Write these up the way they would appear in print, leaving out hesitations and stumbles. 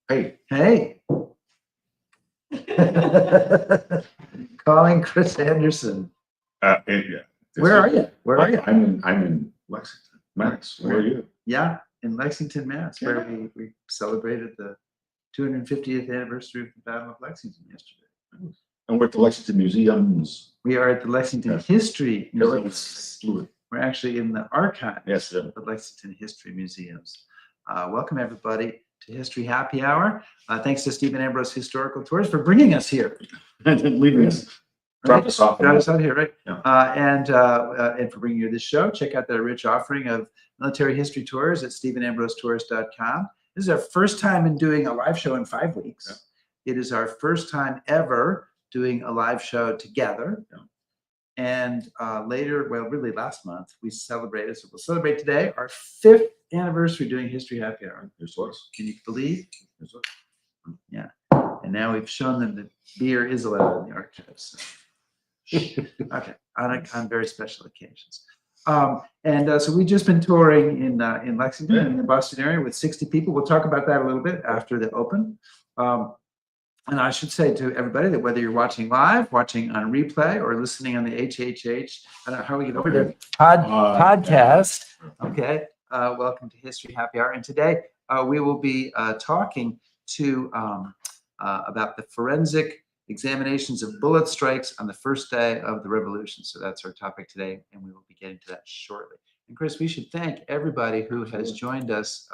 Hey. Hey. Calling Chris Anderson. Yeah. Where are you? Where are you? I'm in Lexington, Mass. Where are you? Yeah, in Lexington, Mass, where we celebrated the 250th anniversary of the Battle of Lexington yesterday. And we're at the Lexington Museums. We are at the Lexington History Museums. We're actually in the archives of the Lexington History Museums. Welcome everybody to History Happy Hour. Thanks to Stephen Ambrose Historical Tours for bringing us here. And leaving us. Drop us off. Drop us out here, right? Yeah. And for bringing you this show, check out their rich offering of military history tours at stephenambrosetours.com. This is our first time in doing a live show in 5 weeks. Yeah. It is our first time ever doing a live show together. Yeah. And later, well, really last month, we celebrated. So we'll celebrate today our 5th anniversary doing History Happy Hour. Can you believe? Yeah. And now we've shown them that beer is allowed in the archives. Okay, on very special occasions. So we've just been touring in Lexington, in the Boston area with 60 people. We'll talk about that a little bit after the open. And I should say to everybody that whether you're watching live, watching on replay, or listening on the HHH, I don't know how we get over there, podcast. Okay, welcome to History Happy Hour. And today we will be talking to about the forensic examinations of bullet strikes on the first day of the revolution. So that's our topic today, and we will be getting to that shortly. And Chris, we should thank everybody who has joined us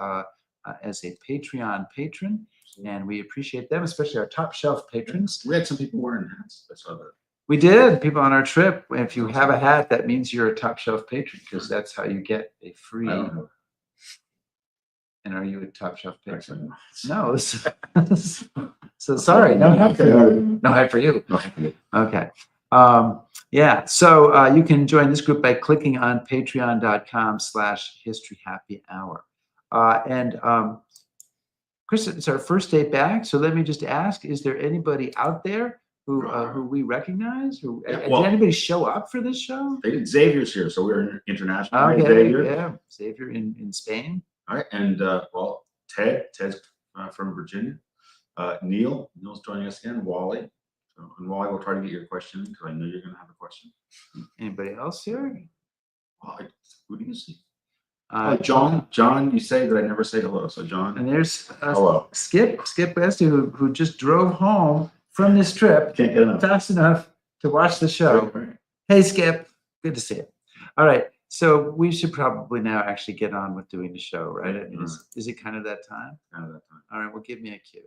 as a Patreon patron, and we appreciate them, especially our top shelf patrons. We had some people wearing hats. I saw that. We did. People on our trip. If you have a hat, that means you're a top shelf patron, because that's how you get a free. And are you a top shelf patron? No. So sorry, no hat for you. No hat for you. Okay. Yeah. So you can join this group by clicking on patreon.com/historyhappyhour. Chris, it's our first day back, so let me just ask: is there anybody out there who we recognize? Did anybody show up for this show? They did. Xavier's here, so we're international. Okay, Xavier. yeah, Xavier in Spain. All right, and Ted's from Virginia. Neil's joining us again. Wally. And Wally, we'll try to get your question because I know you're going to have a question. Anybody else here? Who do you see? John, you say that I never say hello. So John. And there's hello. Skip Westy, who just drove home from this trip fast enough to watch the show. Right. Hey, Skip. Good to see you. All right. So we should probably now actually get on with doing the show, right? I mean, is it kind of that time? Kind of that time. All right. Well, give me a cue.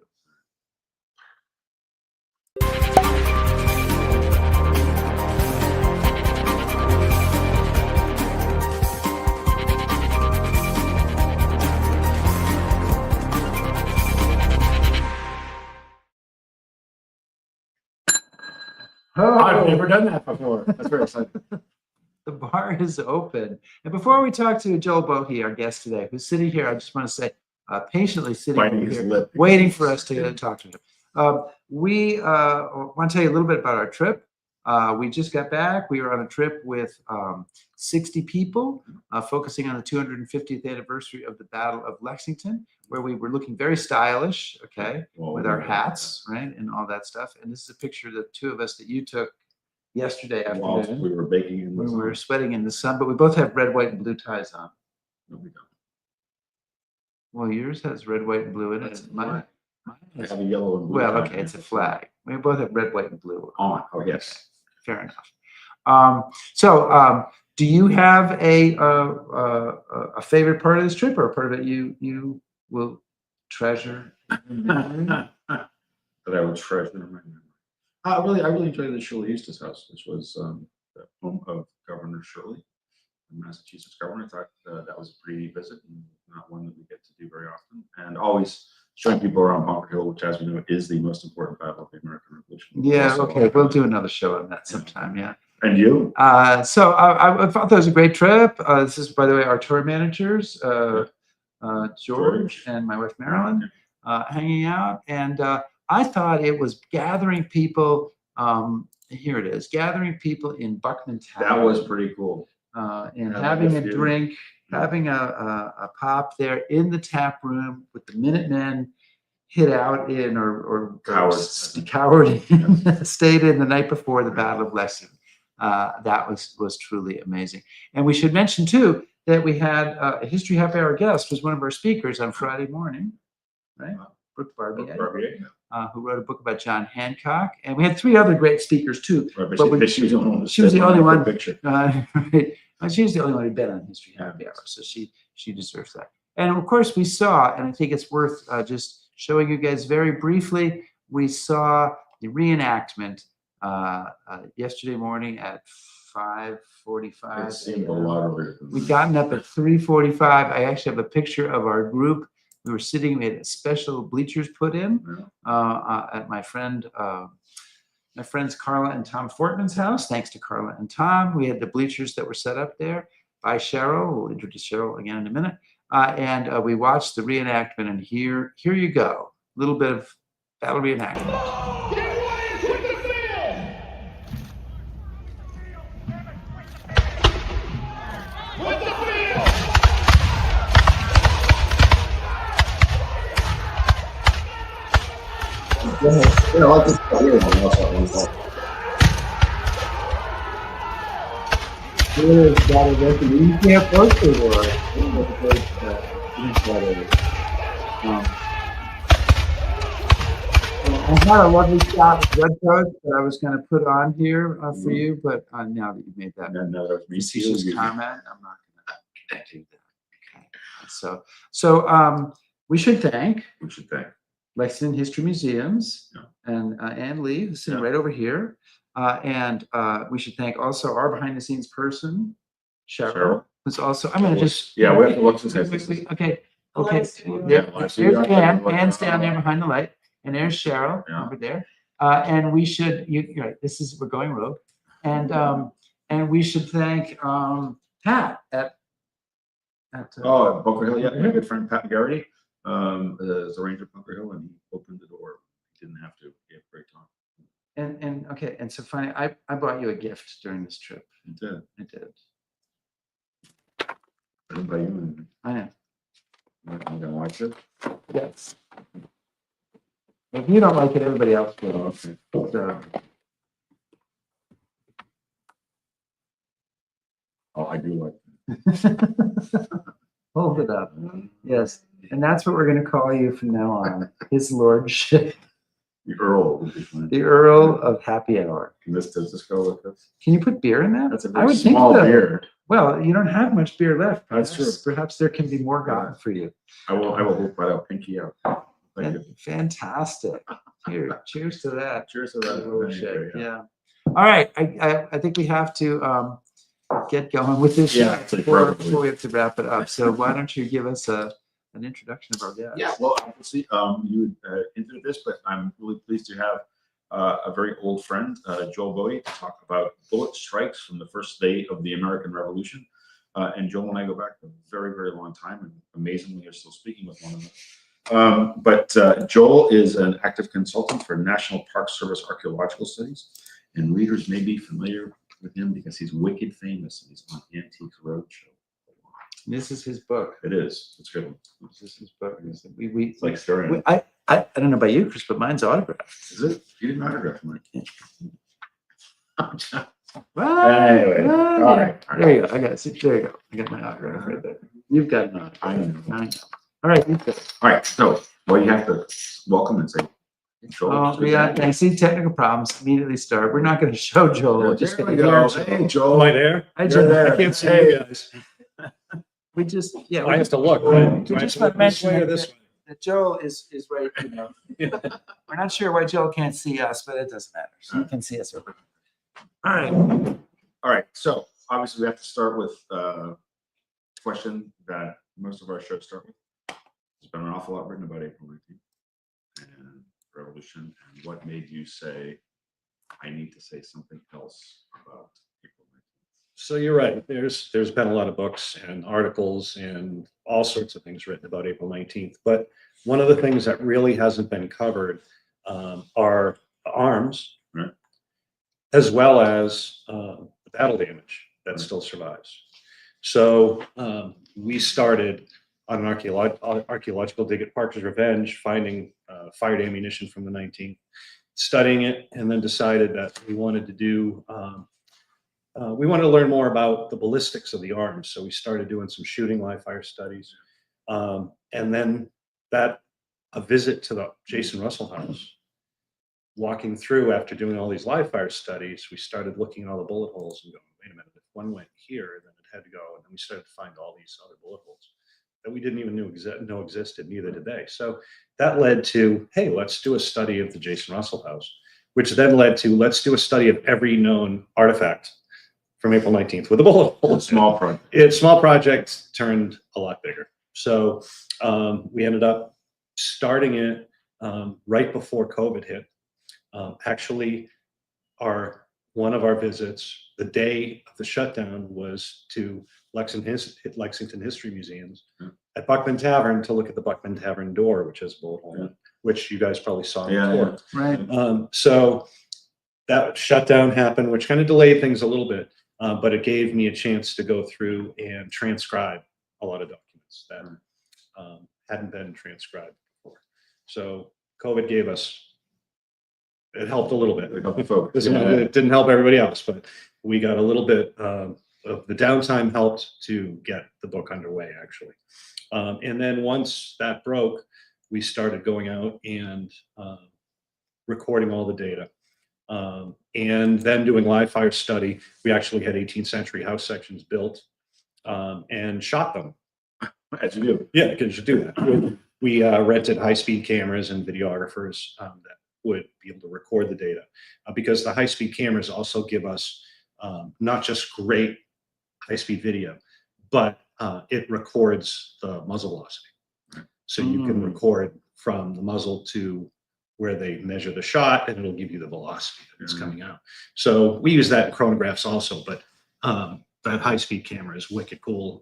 Oh, I've never done that before. That's very exciting. The bar is open. And before we talk to Joel Bohy, our guest today, who's sitting here, I just want to say, patiently sitting here, waiting for us to talk to him. We want to tell you a little bit about our trip. We just got back. We were on a trip with 60 people, focusing on the 250th anniversary of the Battle of Lexington, where we were looking very stylish, with our hats, right, and all that stuff. And this is a picture of the two of us that you took yesterday afternoon. While we were baking in the sun. We were sweating in the sun, but we both have red, white, and blue ties on. No, we don't. Well, yours has red, white, and blue in it. Mine has a yellow and blue. Well, okay, it's a flag. We both have red, white, and blue on. Oh, yes. Fair enough. Do you have a favorite part of this trip, or a part of it you will treasure? That I would treasure in my memory. I really enjoyed the Shirley Eustace house, which was the home of Governor Shirley, the Massachusetts governor. I thought that was a pretty neat visit, and not one that we get to do very often. And always showing people around Bunker Hill, which, as we know, is the most important battle of the American Revolution. Yeah, okay, we'll do another show on that sometime. Yeah. And you? So I thought that was a great trip. This is, by the way, our tour managers, George and my wife Marilyn, hanging out, and I thought it was gathering people. Here it is, gathering people in Buckman Town. That was pretty cool. And having a drink, having a pop there in the tap room with the Minutemen hid out in or Cowered. in, stayed in the night before the Battle of Lexington. That was truly amazing. And we should mention too that we had a History Happy Hour guest was one of our speakers on Friday morning, right? Brooke Barbier, who wrote a book about John Hancock, and we had 3 other great speakers too. Right, but she was the only one. She was the only one. Picture. Right. She was the only one who'd been on History Happy Hour, so she deserves that. And of course, we saw, and I think it's worth just showing you guys very briefly. We saw the reenactment yesterday morning at 5:45. We'd gotten up at 3:45. I actually have a picture of our group. We were sitting. We had special bleachers put in at my friends Carla and Tom Fortman's house. Thanks to Carla and Tom, we had the bleachers that were set up there by Cheryl. We'll introduce Cheryl again in a minute. And we watched the reenactment. And here you go. A little bit of battle reenactment. I like this here. You can't post it or I had a lovely shot of red coat that I was going to put on here for you, but now that you've made that facetious comment, I'm not going to do that. Okay. So we should thank Lexington History Museums and Ann Lee, who's sitting right over here. And we should thank also our behind-the-scenes person, Cheryl, who's also. I'm going to just. Yeah, we have to look since Okay. Yeah, there's Ann. Ann's down there behind the light, and there's Cheryl over there. And we should. We're going rogue, and we should thank Pat at Bunker Hill. Yeah, my good friend Pat McGarity. As a ranger at Bunker Hill, and he opened the door. He didn't have to. He had a great time. And so finally, I bought you a gift during this trip. You did. I did. I didn't buy you anything. I know. I'm gonna watch it. Yes. If you don't like it, everybody else will. Okay. So, I do like it. hold it up. Yes. And that's what we're going to call you from now on. His Lordship. The Earl would be fine. The Earl of Happy Hour. Does this go with this? Can you put beer in that? That's a I very would think small so. beer. Well, you don't have much beer left. That's true. Perhaps there can be more gotten for you. I will hold right out, pinky out. Thank you. Fantastic. Cheers to that. Cheers to that. Yeah. All right. I think we have to get going with this before we have to wrap it up. So why don't you give us an introduction of our guest? Yeah, well, obviously, you hinted this, but I'm really pleased to have a very old friend, Joel Bohy, to talk about bullet strikes from the first day of the American Revolution. And Joel and I go back a very, very long time, and amazingly are still speaking with one another. But Joel is an active consultant for National Park Service Archaeological Studies, and readers may be familiar with him because he's wicked famous and he's on Antiques Roadshow. This is his book. It is. It's good. This is his book. It's like story. I don't know about you, Chris, but mine's autographed. Is it? You didn't autograph mine. Well, anyway, all right. There you go. I got it. There you go. I got my autograph right there. You've got an autograph. I know. All right. You go. All right. So, well, you have to welcome and say, Joel. I see technical problems. Immediately start. We're not going to show Joel. We're just going to hear Joel. Hey, Joel. Am I there? Hi, Joel. I can't see you guys. We just, I have to look. Right? We just want to mention this way. that Joel is right. We're not sure why Joel can't see us, but it doesn't matter. So he can see us over. All right. All right. So obviously we have to start with a question that most of our shows start with. There's been an awful lot written about April 19th and Revolution, and what made you say, I need to say something else about April 19th? So you're right. There's been a lot of books and articles and all sorts of things written about April 19th. But one of the things that really hasn't been covered are the arms, right, as well as the battle damage that still survives. So we started on an archaeological dig at Parker's Revenge, finding fired ammunition from the 19th, studying it, and then decided that we wanted to do, we wanted to learn more about the ballistics of the arms. So we started doing some shooting live fire studies. And then a visit to the Jason Russell House, walking through after doing all these live fire studies, we started looking at all the bullet holes and going, wait a minute, if one went here, then it had to go. And then we started to find all these other bullet holes that we didn't even know existed, neither did they. So that led to, hey, let's do a study of the Jason Russell House, which then led to, let's do a study of every known artifact from April 19th with a bullet hole. Small project. Small project turned a lot bigger. So we ended up starting it right before COVID hit. Actually, one of our visits, the day of the shutdown, was to Lexington History Museums at Buckman Tavern to look at the Buckman Tavern door, which has a bullet hole in it, which you guys probably saw before. Right. So that shutdown happened, which kind of delayed things a little bit, but it gave me a chance to go through and transcribe a lot of documents that hadn't been transcribed before. So COVID gave us, it helped a little bit. It helped the folks. It didn't help everybody else, but we got a little bit of the downtime helped to get the book underway, actually. And then once that broke, we started going out and recording all the data. And then doing live fire study. We actually had 18th century house sections built and shot them. As you do. Yeah, because you do that. We rented high-speed cameras and videographers that would be able to record the data, because the high-speed cameras also give us not just great high-speed video, but it records the muzzle velocity. So you can record from the muzzle to where they measure the shot, and it'll give you the velocity that's coming out. So we use that in chronographs also, but that high-speed camera is wicked cool.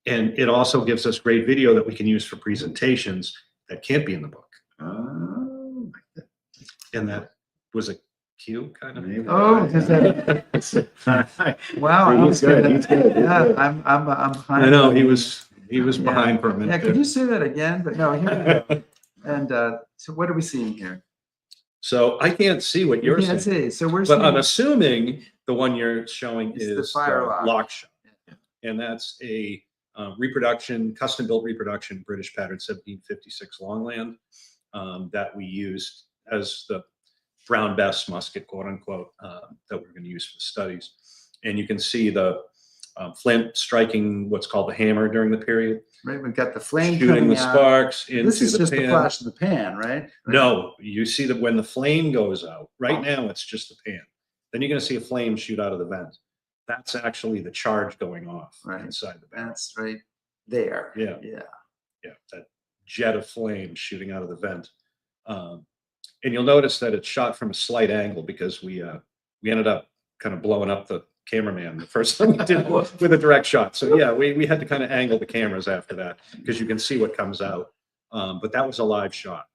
And it also gives us great video that we can use for presentations that can't be in the book. And that was a cue, kind of. Oh, is that, wow. He's good. He's good. Yeah, I'm behind. I know he was behind for a minute. Yeah, could you say that again? But no, here we go. And so what are we seeing here? So I can't see what you're Can't saying, see. So we're but seeing I'm assuming the one you're showing It's the is fire lock. lock shot. And that's a reproduction, custom built reproduction, British pattern 1756 Longland that we used as the Brown Bess musket, quote unquote, that we're going to use for the studies. And you can see the flint striking what's called the hammer during the period. right. We've got the flame Shooting coming the out. sparks into This is the just the pan. flash of the pan, right? No, you see that when the flame goes out, right now it's just the pan. Then you're going to see a flame shoot out of the vent. That's actually the charge going off inside the vent. That's right there. Yeah. Yeah. Yeah, that jet of flame shooting out of the vent. And you'll notice that it's shot from a slight angle because we ended up kind of blowing up the cameraman the first time we did with a direct shot. So yeah, we had to kind of angle the cameras after that because you can see what comes out. But that was a live shot.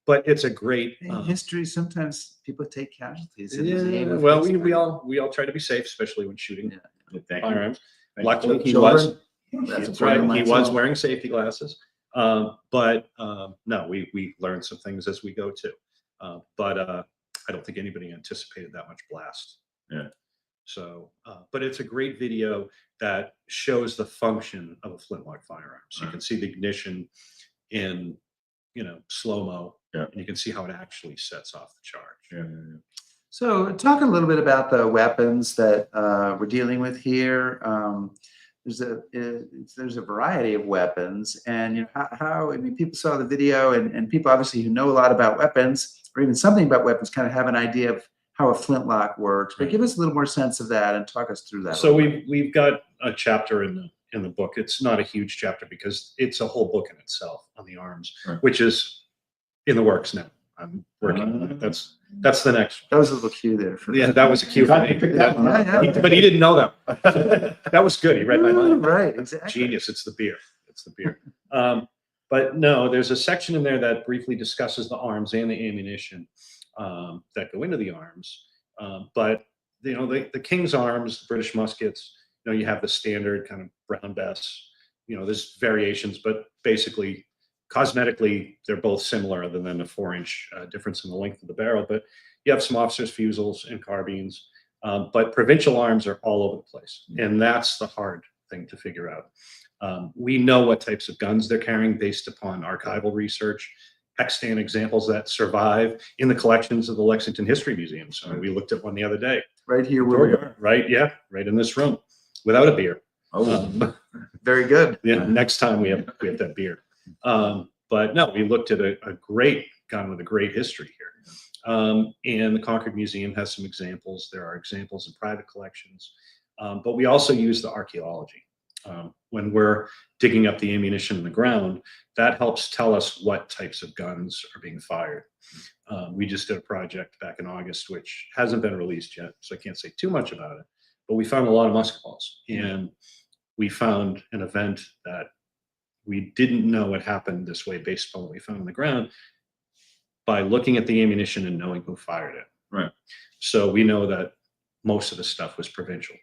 But it's a great In history, sometimes people take casualties. in the name yeah, of well, history. we all try to be safe, especially when shooting Thank you. firearms. Thank you. Luckily, he Children, was. that's That's important right. He to was myself. wearing safety glasses. But no, we learned some things as we go too. But I don't think anybody anticipated that much blast. Yeah. So, but it's a great video that shows the function of a flintlock firearm. So you can see the ignition in, slow-mo. Yeah. And you can see how it actually sets off the charge. Yeah. So talk a little bit about the weapons that we're dealing with here. There's a variety of weapons, and how I mean, people saw the video, and people obviously who know a lot about weapons, or even something about weapons, kind of have an idea of how a flintlock works. But give us a little more sense of that and talk us through that. So we've got a chapter in the book. It's not a huge chapter because it's a whole book in itself on the arms, which is in the works now. I'm working on it. That's the next one. That was a little cue there. For Yeah, that was a cue for me. that one up. Yeah. But he didn't know that. That was good. He read my mind. Right, exactly. Genius. It's the beer. It's the beer. But no, there's a section in there that briefly discusses the arms and the ammunition that go into the arms. But the King's arms, the British muskets, you have the standard kind of Brown Bess. There's variations, but basically Cosmetically, they're both similar, other than a 4-inch difference in the length of the barrel. But you have some officers' fusils and carbines. But provincial arms are all over the place, and that's the hard thing to figure out. We know what types of guns they're carrying based upon archival research, extant examples that survive in the collections of the Lexington History Museum. So we looked at one the other day. Right here where we are. Right, yeah, right in this room, without a beer. Oh, Very good. Yeah, next time we have that beer. But no, we looked at a great gun with a great history here. And the Concord Museum has some examples. There are examples in private collections, but we also use the archaeology. When we're digging up the ammunition in the ground, that helps tell us what types of guns are being fired. We just did a project back in August, which hasn't been released yet, so I can't say too much about it, but we found a lot of musket balls, and we found an event that we didn't know what happened this way based on what we found on the ground by looking at the ammunition and knowing who fired it. Right. So we know that most of the stuff was provincial.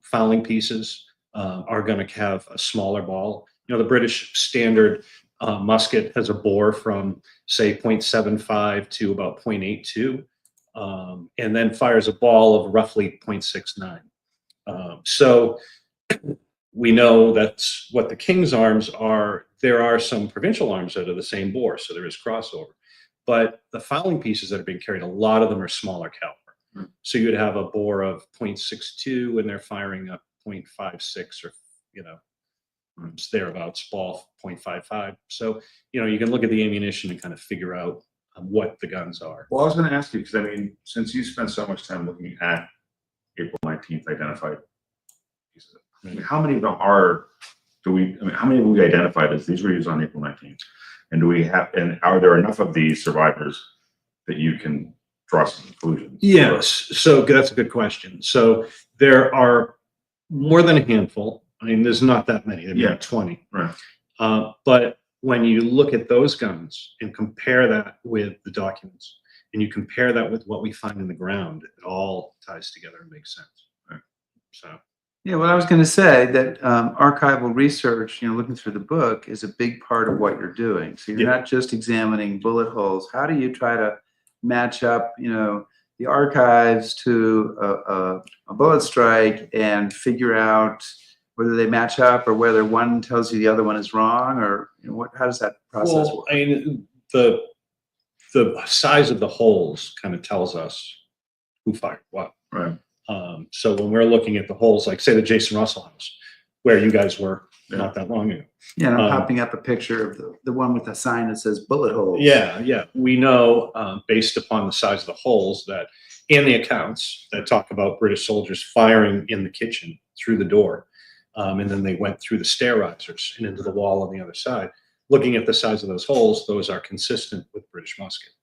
Fowling pieces are going to have a smaller ball. You know, the British standard musket has a bore from, say, 0.75 to about 0.82, and then fires a ball of roughly 0.69. So we know that's what the King's arms are. There are some provincial arms that are the same bore, so there is crossover. But the fowling pieces that are being carried, a lot of them are smaller caliber. So you'd have a bore of 0.62 and they're firing up 0.56 or, you know, it's thereabouts, ball 0.55. So, you know, you can look at the ammunition and kind of figure out what the guns are. well, I was going to ask you, because I mean, since you spent so much time looking at April 19th identified pieces, I mean, how many of them are, how many have we identified as these were used on April 19th? And are there enough of these survivors that you can draw some conclusions? Yes, so that's a good question. So there are more than a handful. I mean, there's not that many, there may be 20. Right. But when you look at those guns and compare that with the documents, and you compare that with what we find in the ground, it all ties together and makes sense. Right. So. Yeah, well, I was going to say that archival research, you know, looking through the book is a big part of what you're doing. So you're not just examining bullet holes. How do you try to match up, you know, the archives to a bullet strike and figure out whether they match up or whether one tells you the other one is wrong, or you know, how does that process work? I mean, the size of the holes kind of tells us who fired what. Right. So when we're looking at the holes, like say the Jason Russell house, where you guys were not that long ago. Yeah, and I'm popping up a picture of the one with the sign that says bullet holes. Yeah. We know based upon the size of the holes that in the accounts that talk about British soldiers firing in the kitchen through the door. And then they went through the stair risers and into the wall on the other side. Looking at the size of those holes, those are consistent with British musket.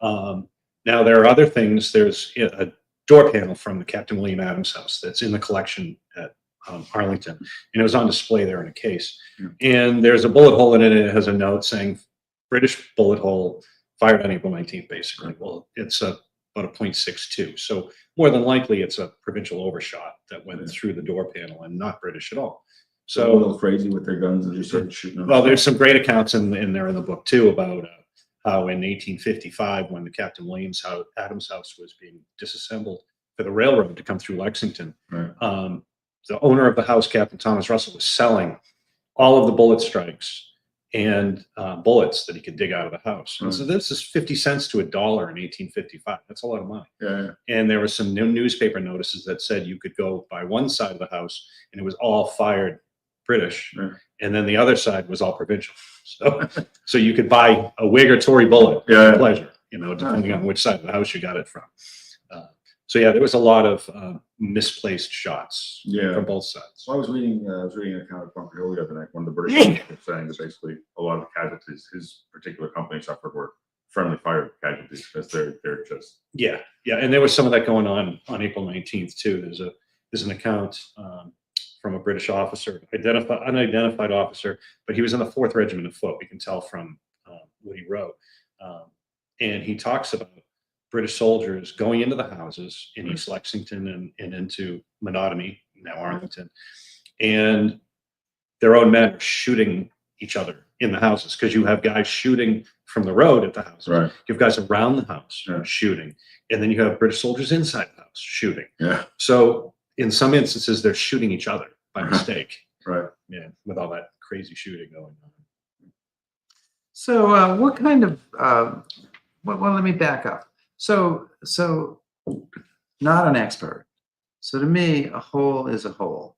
Now there are other things. There's a door panel from the Captain William Adams house that's in the collection at Arlington, and it was on display there in a case. And there's a bullet hole in it, and it has a note saying British bullet hole fired on April 19th, basically. Well, it's about a 0.62. So more than likely it's a provincial overshot that went through the door panel and not British at all. So a little crazy with their guns and just started shooting them. Well, there's some great accounts in there in the book too about how in 1855, when the Captain Williams Adams house was being disassembled for the railroad to come through Lexington, Right. The owner of the house, Captain Thomas Russell, was selling all of the bullet strikes and bullets that he could dig out of the house. And so this is 50 cents to $1 in 1855. That's a lot of money. Yeah. And there were some newspaper notices that said you could go by one side of the house and it was all fired British, and then the other side was all provincial. So you could buy a Whig or Tory bullet for pleasure, you know, depending on which side of the house you got it from. So yeah, there was a lot of misplaced shots from both sides. So I was reading an account of Bunker Hill the other night. One of the British was saying that basically a lot of the casualties his particular company suffered were friendly fire casualties because they're just and there was some of that going on April 19th too. There's an account from a British officer, unidentified officer, but he was in the 4th Regiment of Foot. We can tell from what he wrote, and he talks about British soldiers going into the houses in East Lexington and into Menotomy, now Arlington, and their own men are shooting each other in the houses, because you have guys shooting from the road at the houses. Right. You have guys around the house Yeah. shooting, and then you have British soldiers inside the house shooting. Yeah. So in some instances, they're shooting each other by mistake. Right. Yeah, with all that crazy shooting going on. So what kind of, well, let me back up. So not an expert. So to me, a hole is a hole.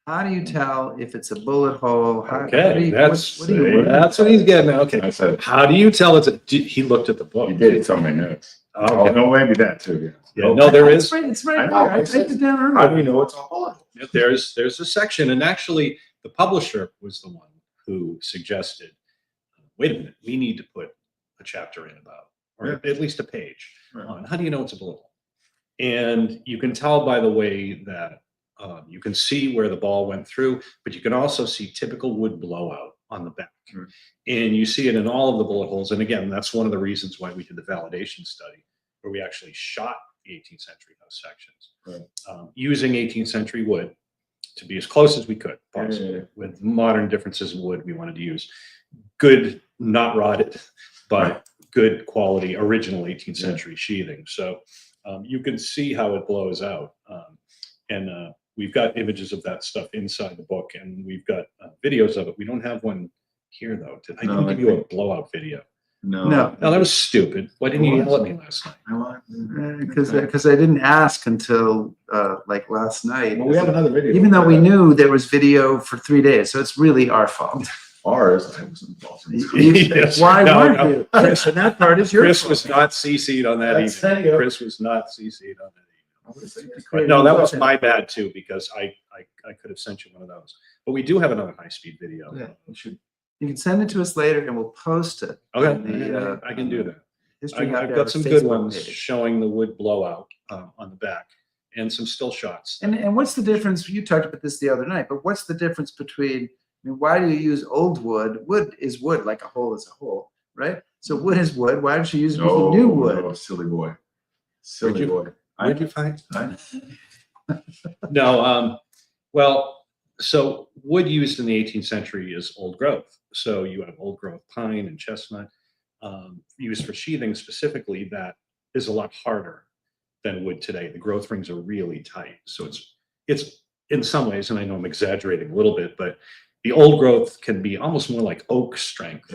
How do you tell if it's a bullet hole? Okay, that's what do you- that's what he's getting at. Okay, I said, how do you tell it's a? He looked at the book. you did tell me notes. Oh, Okay. no, maybe that too. Yeah, no, there is. It's right I know, there. I it's- typed it down How do earlier. you know it's a hole? There's a section, and actually, the publisher was the one who suggested, wait a minute, we need to put a chapter in about, or at least a page Right. on how do you know it's a bullet hole? And you can tell by the way that you can see where the ball went through, but you can also see typical wood blowout on the back. Right. And you see it in all of the bullet holes. And again, that's one of the reasons why we did the validation study, where we actually shot the 18th century house sections using 18th century wood to be as close as we could possibly. Yeah. With modern differences in wood. We wanted to use good, not rotted, but good quality original 18th century sheathing. So you can see how it blows out. And we've got images of that stuff inside the book, and we've got videos of it. We don't have one here though. I No, didn't I give you a think- blowout video. No. No, that was stupid. Why didn't you yell at me last night? Because I didn't ask until like last night. Well, we have another video. Even though we knew there was video for 3 days, so it's really our fault. Ours, I was involved in this. Yes. Why No, weren't no. you? Chris, and that part is your Chris fault. was not CC'd on that That's email. you. Chris was not CC'd on that email. Great. No, that was my bad too, because I could have sent you one of those. But we do have another high-speed video. Yeah. You can send it to us later and we'll post it. Okay, on the, I can do that. History I've Happy got Hour some good Facebook ones page. showing the wood blowout on the back, and some still shots. And what's the difference? You talked about this the other night, but what's the difference between, I mean, why do you use old wood? Wood is wood, like a hole is a hole, right? So wood is wood. Why don't you use No, new wood? no, silly boy. Silly Where'd you- boy. Where'd you find? I- No, well, so wood used in the 18th century is old growth. So you have old growth pine and chestnut used for sheathing specifically. That is a lot harder than wood today. The growth rings are really tight. So it's in some ways, and I know I'm exaggerating a little bit, but the old growth can be almost more like oak strength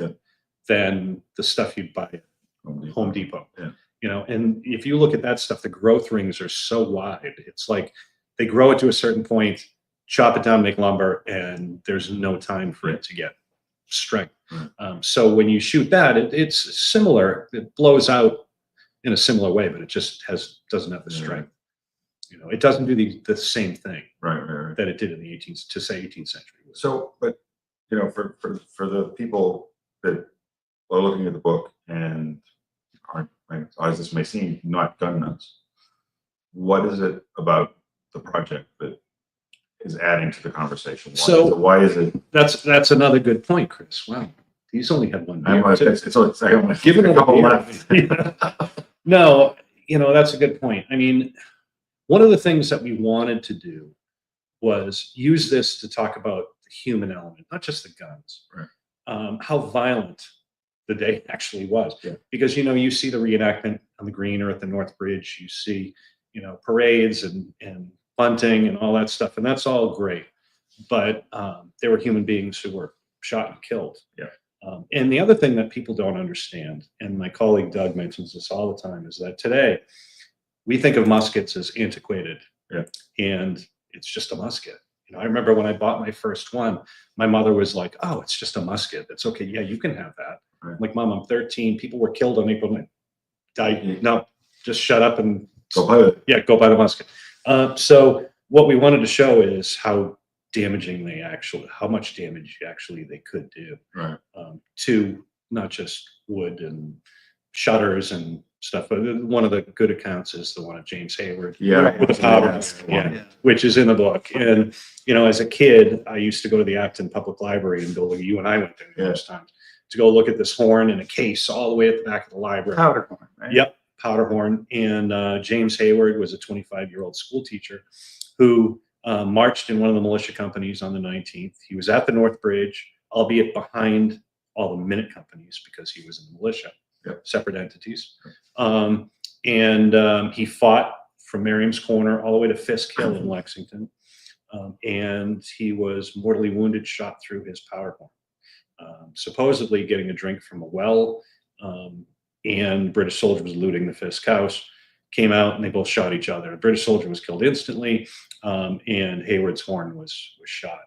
than the stuff you'd buy at Home Depot. Yeah. You know, and if you look at that stuff, the growth rings are so wide. It's like they grow it to a certain point, chop it down, make lumber, and there's no time for it to get strength. So when you shoot that, it's similar. It blows out in a similar way, but it just doesn't have the strength. You know, it doesn't do the same thing Right. that it did in the 18th century. So, but, you know, for the people that are looking at the book and aren't, as this may seem, not gun nuts, what is it about the project that is adding to the conversation? Why is it? That's another good point, Chris. Wow, he's only had one beer. too. It's I only Given a couple left. No, you know, that's a good point. I mean, one of the things that we wanted to do was use this to talk about the human element, not just the guns. Right. How violent the day actually was. Yeah. Because, you know, you see the reenactment on the green or at the North Bridge, you see, you know, parades and bunting and all that stuff, and that's all great. But there were human beings who were shot and killed. Yeah. And the other thing that people don't understand, and my colleague Doug mentions this all the time, is that today we think of muskets as antiquated. Yeah. And it's just a musket. You know, I remember when I bought my first one, my mother was like, "Oh, it's just a musket. It's okay. Yeah, you can have that." Right. I'm like, "Mom, I'm 13. People were killed on April 9th. Died. No, just shut up and Go buy it. yeah, go buy the musket." So what we wanted to show is how damaging how much damage actually they could do Right. to not just wood and shutters and stuff, but one of the good accounts is the one of James Hayward Yeah. with the powder, which is in the book. And, you know, as a kid, I used to go to the Acton Public Library in building. You and I went there numerous times to go look at this horn in a case all the way at the back of the library. Powder horn, right? Yep, powder horn. And James Hayward was a 25-year-old school teacher who marched in one of the militia companies on the 19th. He was at the North Bridge albeit behind all the minute companies because he was in the militia, Yep. separate entities. He fought from Merriam's Corner all the way to Fisk Hill in Lexington. And he was mortally wounded, shot through his power horn, supposedly getting a drink from a well. And British soldier was looting the Fisk house, came out and they both shot each other. The British soldier was killed instantly, and Hayward's horn was shot.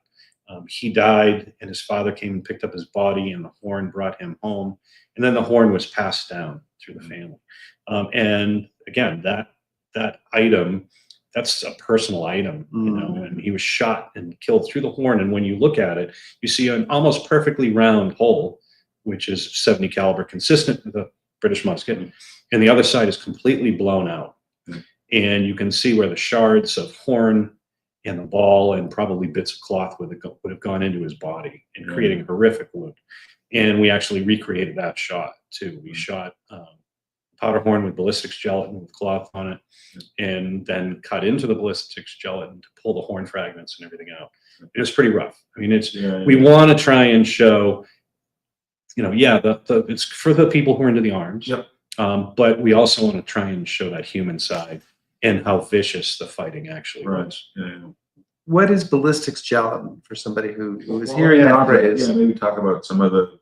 He died, and his father came and picked up his body, and the horn brought him home. And then the horn was passed down through the family. And again, that item, that's a personal item, you know, and he was shot and killed through the horn. And when you look at it, you see an almost perfectly round hole, which is 70 caliber, consistent with a British musket. And the other side is completely blown out. And you can see where the shards of horn and the ball and probably bits of cloth would have gone into his body and creating a horrific wound. And we actually recreated that shot too. We shot powder horn with ballistics gelatin with cloth on it, and then cut into the ballistics gelatin to pull the horn fragments and everything out. It was pretty rough. I mean, we want to try and show, you know, it's for the people who are into the arms. Yep. But we also want to try and show that human side and how vicious the fighting actually was. What is ballistics gelatin for somebody who is hearing that phrase? Yeah, maybe talk about some of the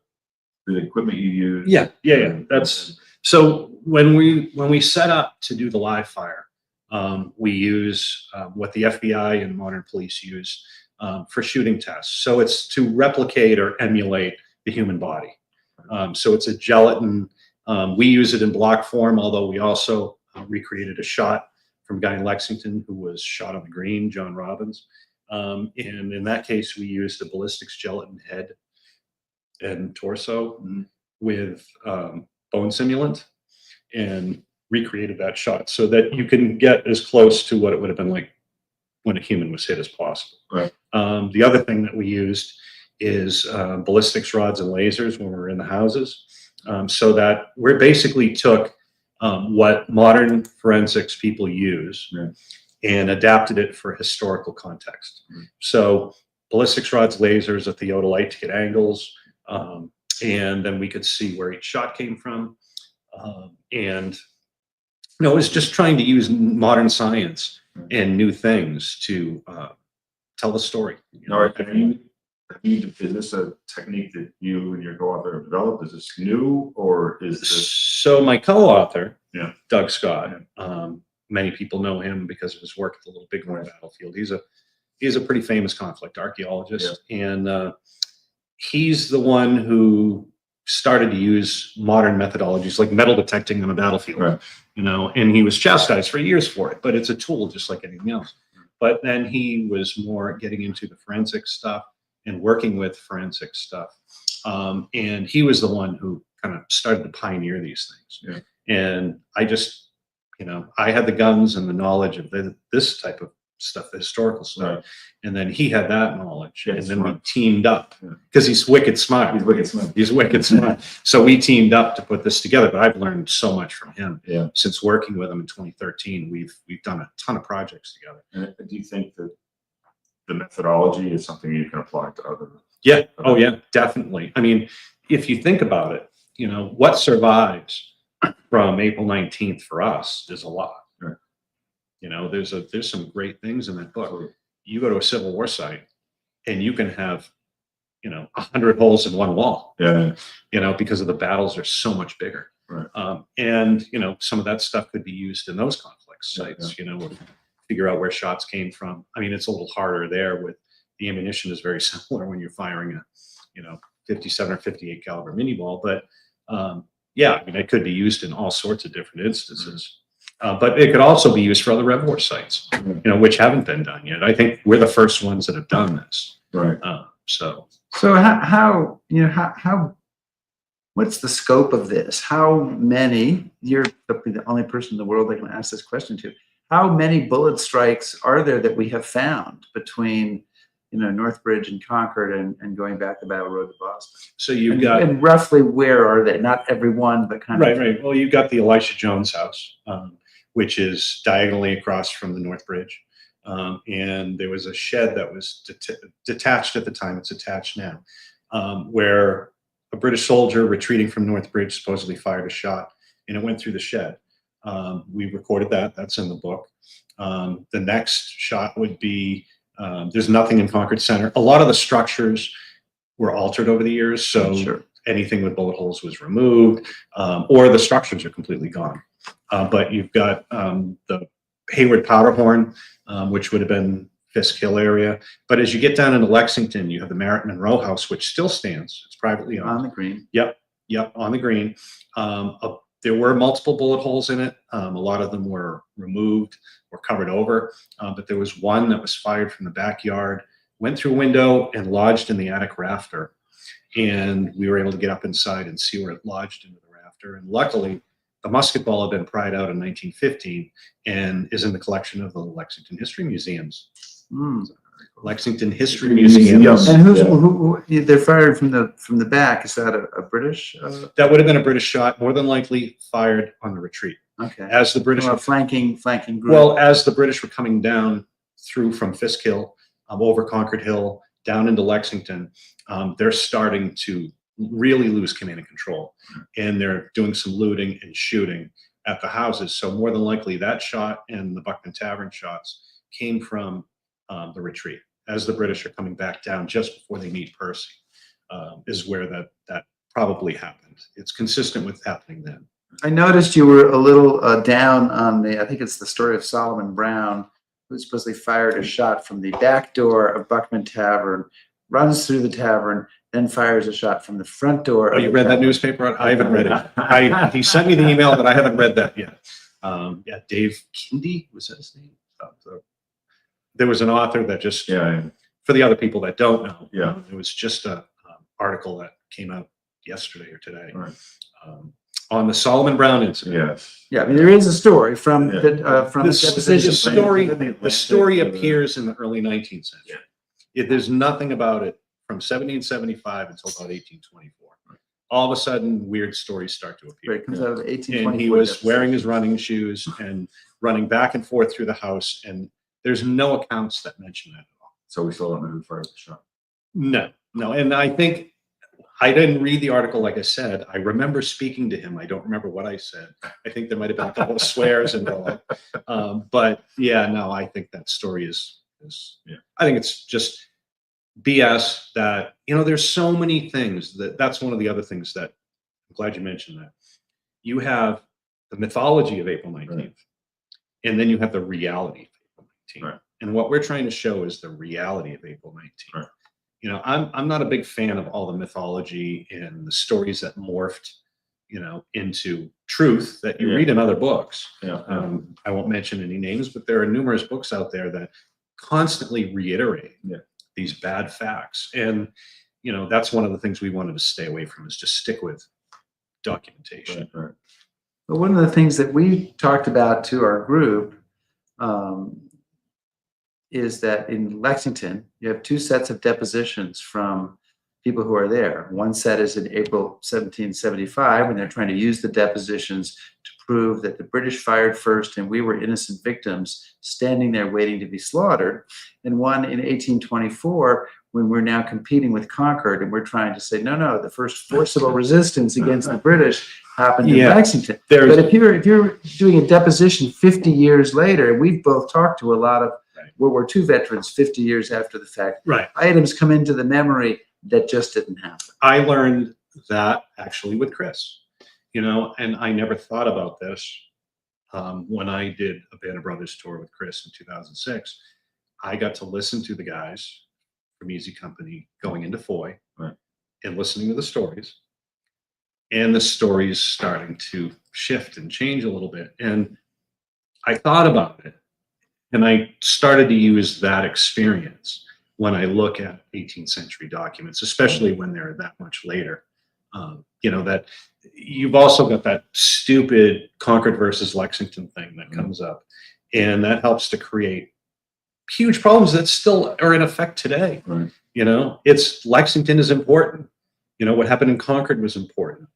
equipment you use. Yeah. That's so when we set up to do the live fire, we use what the FBI and modern police use for shooting tests. So it's to replicate or emulate the human body. So it's a gelatin. We use it in block form, although we also recreated a shot from a guy in Lexington who was shot on the green, John Robbins. And in that case, we used a ballistics gelatin head and torso with bone simulant and recreated that shot so that you can get as close to what it would have been like when a human was hit as possible. Right. The other thing that we used is ballistics rods and lasers when we were in the houses, so that we basically took what modern forensics people use and adapted it for historical context. So ballistics rods, lasers, a theodolite to get angles, and then we could see where each shot came from. And it was just trying to use modern science and new things to tell the story. Is this a technique that you and your co-author have developed? Is this new, or is this? So my co-author, Yeah. Doug Scott, many people know him because of his work at the Little Bighorn battlefield. He's a pretty famous conflict archaeologist, and he's the one who started to use modern methodologies like metal detecting on a battlefield. Right. And he was chastised for years for it, but it's a tool just like anything else. But then he was more getting into the forensic stuff and working with forensic stuff. And he was the one who kind of started to pioneer these things. And I just, I had the guns and the knowledge of this type of stuff, the historical stuff. And then he had that knowledge. And then we teamed up because he's wicked smart. He's wicked smart. So we teamed up to put this together, but I've learned so much from him since working with him in 2013. We've done a ton of projects together. And do you think that the methodology is something you can apply to other? Yeah. Oh yeah, definitely. I mean, if you think about it, what survives from April 19th for us is a lot. There's some great things in that book. You go to a Civil War site and you can have, 100 holes in one wall, because of the battles are so much bigger. And, some of that stuff could be used in those conflict sites, figure out where shots came from. I mean, it's a little harder there with the ammunition is very similar when you're firing a, 57 or 58 caliber mini ball, but it could be used in all sorts of different instances. But it could also be used for other Rev War sites, which haven't been done yet. I think we're the first ones that have done this. So how what's the scope of this? How many? You're the only person in the world I can ask this question to. How many bullet strikes are there that we have found between, Northbridge and Concord and going back the Battle Road to Boston? So you've got, and roughly where are they? Not every one, but kind of. Right. Well, you've got the Elisha Jones house, which is diagonally across from the North Bridge. And there was a shed that was detached at the time. It's attached now. where a British soldier retreating from North Bridge supposedly fired a shot, and it went through the shed. We recorded that. That's in the book. The next shot would be, there's nothing in Concord Center. A lot of the structures were altered over the years, so Sure. anything with bullet holes was removed, or the structures are completely gone. But you've got the Hayward powder horn, which would have been Fisk Hill area. But as you get down into Lexington, you have the Merritt Monroe House, which still stands. It's privately owned. On the green. Yep, on the green. There were multiple bullet holes in it. A lot of them were removed or covered over, but there was one that was fired from the backyard, went through a window and lodged in the attic rafter. And we were able to get up inside and see where it lodged into the rafter. And luckily, the musket ball had been pried out in 1915 and is in the collection of the Lexington History Museums. Lexington History Museum. Yes. And who they're fired from the back? Is that a British? That would have been a British shot, more than likely fired on the retreat. Okay. As the British Well, flanking group. Well, as the British were coming down through from Fisk Hill, over Concord Hill, down into Lexington, they're starting to really lose command and control. And they're doing some looting and shooting at the houses. So more than likely that shot and the Buckman Tavern shots came from the retreat. As the British are coming back down just before they meet Percy, is where that probably happened. It's consistent with happening then. I noticed you were a little down on I think it's the story of Solomon Brown, who supposedly fired a shot from the back door of Buckman Tavern, runs through the tavern, then fires a shot from the front door. Oh, you read that newspaper? I haven't read it. He sent me the email, but I haven't read that yet. Yeah, Dave Kindy, was that his name? There was an author that just, for the other people that don't know, it was just a article that came out yesterday or today. Right. On the Solomon Brown incident. Yes. Yeah, I mean, there is a story from Yeah. from the deposition. The story appears in the early 19th century. There's nothing about it from 1775 until about 1824. All of a sudden, weird stories start to appear. Right, it comes out of 1824. And he was wearing his running shoes and running back and forth through the house, and there's no accounts that mention that at all. So we still don't know who fired the shot. No. And I think I didn't read the article, like I said. I remember speaking to him. I don't remember what I said. I think there might have been a couple of swears involved. But yeah, no, I think that story is I think it's just BS that, there's so many things that's one of the other things that I'm glad you mentioned that. You have the mythology of April 19th, Right. and then you have the reality of April 19th. Right. And what we're trying to show is the reality of April 19th. Right. I'm not a big fan of all the mythology and the stories that morphed, into truth that you read in other books. Yeah. I won't mention any names, but there are numerous books out there that constantly reiterate these bad facts. And, that's one of the things we wanted to stay away from, is just stick with documentation. Right. But one of the things that we talked about to our group is that in Lexington, you have two sets of depositions from people who are there. One set is in April 1775, when they're trying to use the depositions to prove that the British fired first and we were innocent victims standing there waiting to be slaughtered. And one in 1824, when we're now competing with Concord and we're trying to say, no, the first forcible resistance against the British happened in Lexington. But if you're doing a deposition 50 years later, and we've both talked to a lot of World War II veterans 50 years after the fact, Right. items come into the memory that just didn't happen. I learned that actually with Chris, and I never thought about this when I did a Band of Brothers tour with Chris in 2006. I got to listen to the guys from Easy Company going into Foy and listening to the stories, and the stories starting to shift and change a little bit. And I thought about it, and I started to use that experience when I look at 18th century documents, especially when they're that much later. That you've also got that stupid Concord versus Lexington thing that comes up, and that helps to create huge problems that still are in effect today. Right. It's Lexington is important. What happened in Concord was important,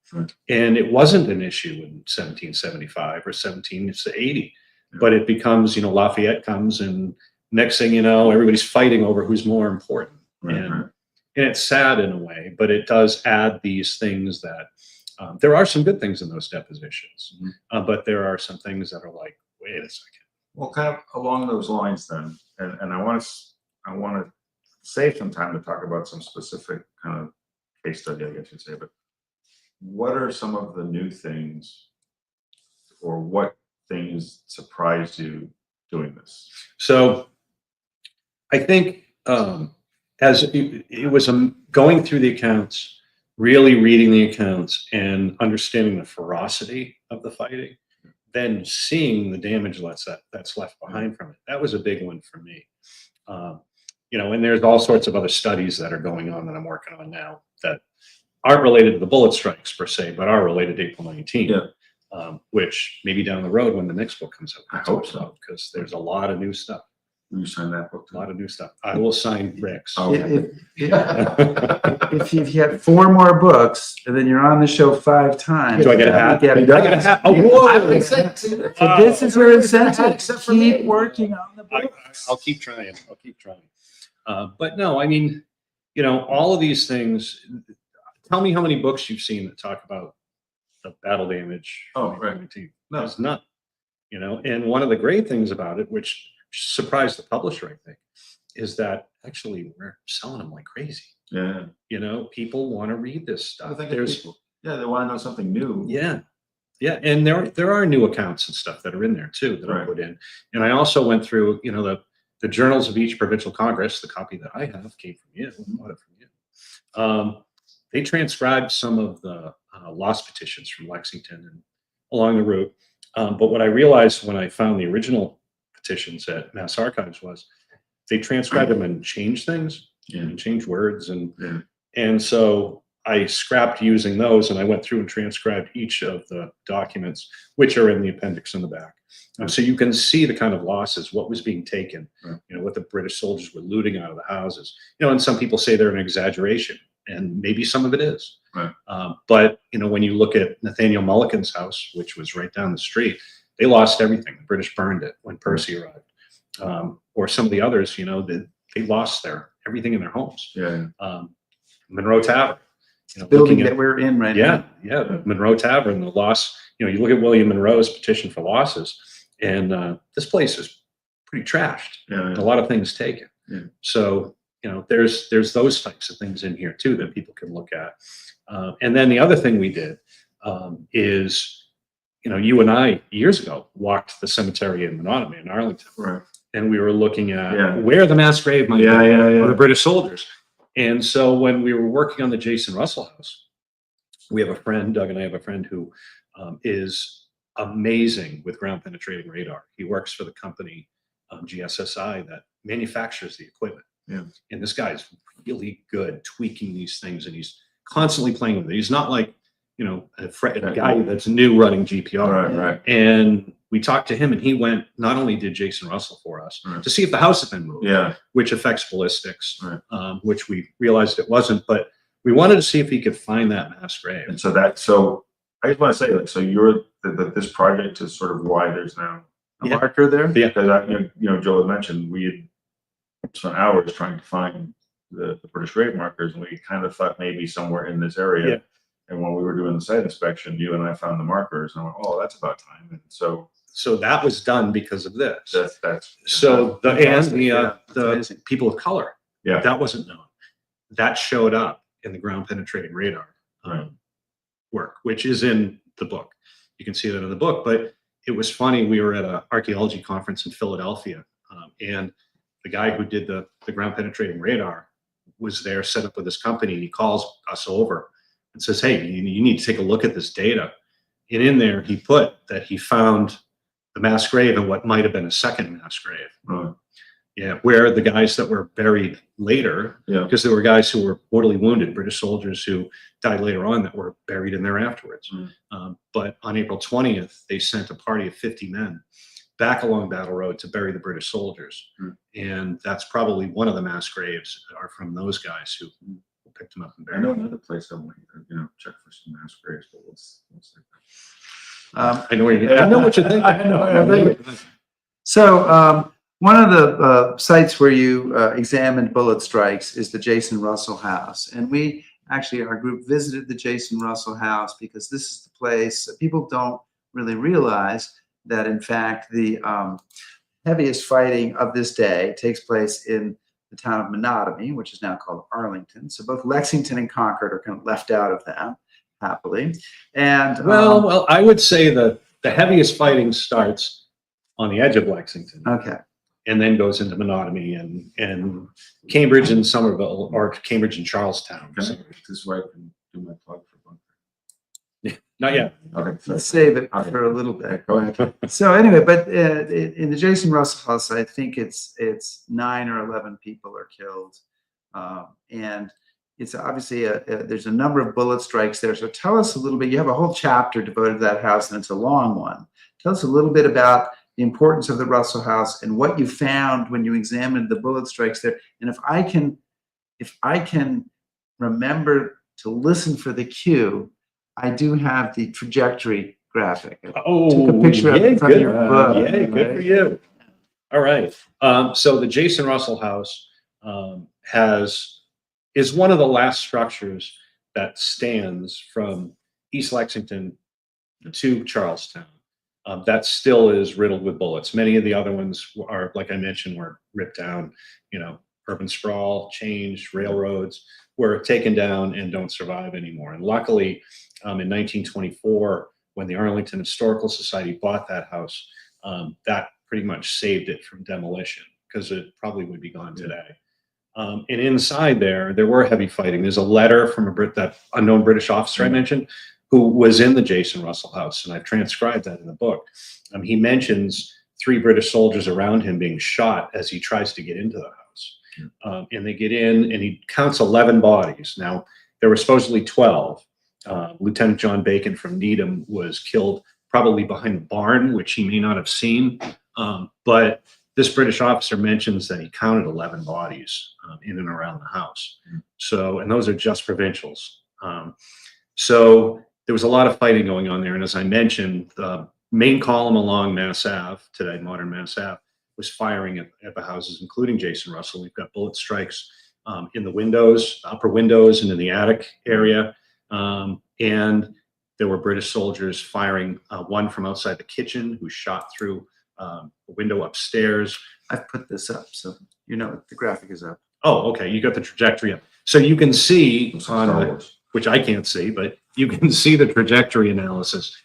and it wasn't an issue in 1775 or 1780. But it becomes, Lafayette comes, and next thing you know, everybody's fighting over who's more important. Right, And, and it's sad in a way, but it does add these things that there are some good things in those depositions, but there are some things that are like, wait a second. Well, kind of along those lines then, and I want to save some time to talk about some specific kind of case study, I guess you'd say, but what are some of the new things, or what things surprised you doing this? So I think as it was going through the accounts, really reading the accounts and understanding the ferocity of the fighting, then seeing the damage that's left behind from it. That was a big one for me. And there's all sorts of other studies that are going on that I'm working on now that aren't related to the bullet strikes per se, but are related to April 19th. Yeah. Which maybe down the road when the next book comes out. I hope so. Because there's a lot of new stuff. Will you sign that book? A lot of new stuff. I will sign Rick's. Oh. If you have 4 more books and then you're on the show 5 times. Do I get a hat? You I get a hat. Oh, whoa. So this is your incentive. Keep working on the books. I'll keep trying. But no, I mean, all of these things. Tell me how many books you've seen that talk about the battle damage. Oh, right. No, it's not. And one of the great things about it, which surprised the publisher, I think, is that actually we're selling them like crazy. Yeah. People want to read this stuff. They want to know something new. Yeah. And there are new accounts and stuff that are in there too that I put in. And I also went through, the journals of each provincial congress. The copy that I have came from you. Bought it from you. They transcribed some of the loss petitions from Lexington and along the route. But what I realized when I found the original petitions at Mass Archives was they transcribed them and changed things and changed words. And so I scrapped using those, and I went through and transcribed each of the documents, which are in the appendix in the back. So you can see the kind of losses, what was being taken, what the British soldiers were looting out of the houses. And some people say they're an exaggeration, and maybe some of it is. Right. But when you look at Nathaniel Mulligan's house, which was right down the street, they lost everything. The British burned it when Percy arrived. Or some of the others, they lost everything in their homes. Yeah. Monroe Tavern. Building that we're in right now. Yeah, the Monroe Tavern, the loss. You look at William Monroe's petition for losses, and this place is pretty trashed. Yeah. A lot of things taken. Yeah. So there's those types of things in here too that people can look at. And then the other thing we did is, you and I years ago walked the cemetery in Menominee in Arlington, Right. and we were looking at where the mass grave might be of the British soldiers. And so when we were working on the Jason Russell house, we have a friend, Doug and I have a friend who is amazing with ground penetrating radar. He works for the company GSSI that manufactures the equipment. Yeah. And this guy is really good tweaking these things, and he's constantly playing with it. He's not like, a guy that's new running GPR. Right. And we talked to him, and he went, not only did Jason Russell for us to see if the house had been moved, which affects ballistics, which we realized it wasn't, but we wanted to see if he could find that mass grave. And so I just want to say, so you're this project is sort of why there's now a marker there. Yeah. Because Joel had mentioned we had spent hours trying to find the British grave markers, and we kind of thought maybe somewhere in this area. Yeah. And when we were doing the site inspection, you and I found the markers, and I went, "Oh, that's about time." And so that was done because of this. That's so the amazing. People of color. Yeah. That wasn't known. That showed up in the ground penetrating radar work, which is in the book. You can see that in the book. But it was funny. We were at an archaeology conference in Philadelphia, and the guy who did the ground penetrating radar was there, set up with his company, and he calls us over and says, "Hey, you need to take a look at this data." And in there, he put that he found the mass grave and what might have been a second mass grave. Right. Yeah, where the guys that were buried later, because there were guys who were mortally wounded, British soldiers who died later on that were buried in there afterwards. But on April 20th, they sent a party of 50 men back along Battle Road to bury the British soldiers. And that's probably one of the mass graves are from those guys who picked them up and I buried know them. another place I want to check for some mass graves, but let's I know what you think. I know what you think. So One of the sites where you examined bullet strikes is the Jason Russell House. And we actually, our group visited the Jason Russell House because this is the place people don't really realize that, in fact, the heaviest fighting of this day takes place in the town of Menotomy, which is now called Arlington. So both Lexington and Concord are kind of left out of that, happily. And Well, I would say that the heaviest fighting starts on the edge of Lexington. okay. And then goes into Menotomy and Cambridge and Somerville, or Cambridge and Charlestown. Okay, So, this is where I can do my plug for bunker. not yet. Okay, Let's save it for a little bit. go ahead. So anyway, but in the Jason Russell House, I think it's 9 or 11 people are killed, and it's obviously there's a number of bullet strikes there. So tell us a little bit. You have a whole chapter devoted to that house, and it's a long one. Tell us a little bit about the importance of the Russell House and what you found when you examined the bullet strikes there. And if I can remember to listen for the cue, I do have the trajectory graphic. Oh, Took a picture of it in front of your book, yeah, good for right? you. All right. So the Jason Russell House is one of the last structures that stands from East Lexington to Charlestown. That still is riddled with bullets. Many of the other ones are, like I mentioned, were ripped down. Urban sprawl, changed, railroads were taken down and don't survive anymore. And luckily, in 1924, when the Arlington Historical Society bought that house, that pretty much saved it from demolition, because it probably would be gone today. And inside there were heavy fighting. There's a letter from that unknown British officer I mentioned, who was in the Jason Russell House, and I've transcribed that in the book. He mentions 3 British soldiers around him being shot as he tries to get into the house. And they get in, and he counts 11 bodies. Now, there were supposedly 12. Lieutenant John Bacon from Needham was killed probably behind the barn, which he may not have seen. But this British officer mentions that he counted 11 bodies in and around the house. So, and those are just provincials. So there was a lot of fighting going on there. And as I mentioned, the main column along Mass Ave, today modern Mass Ave, was firing at the houses, including Jason Russell. We've got bullet strikes in the windows, upper windows, and in the attic area. And there were British soldiers firing, one from outside the kitchen who shot through a window upstairs. I've put this up, so the graphic is up. Oh, okay, you got the trajectory up. So you can see Looks like Star Wars. which I can't see, but you can see the trajectory analysis.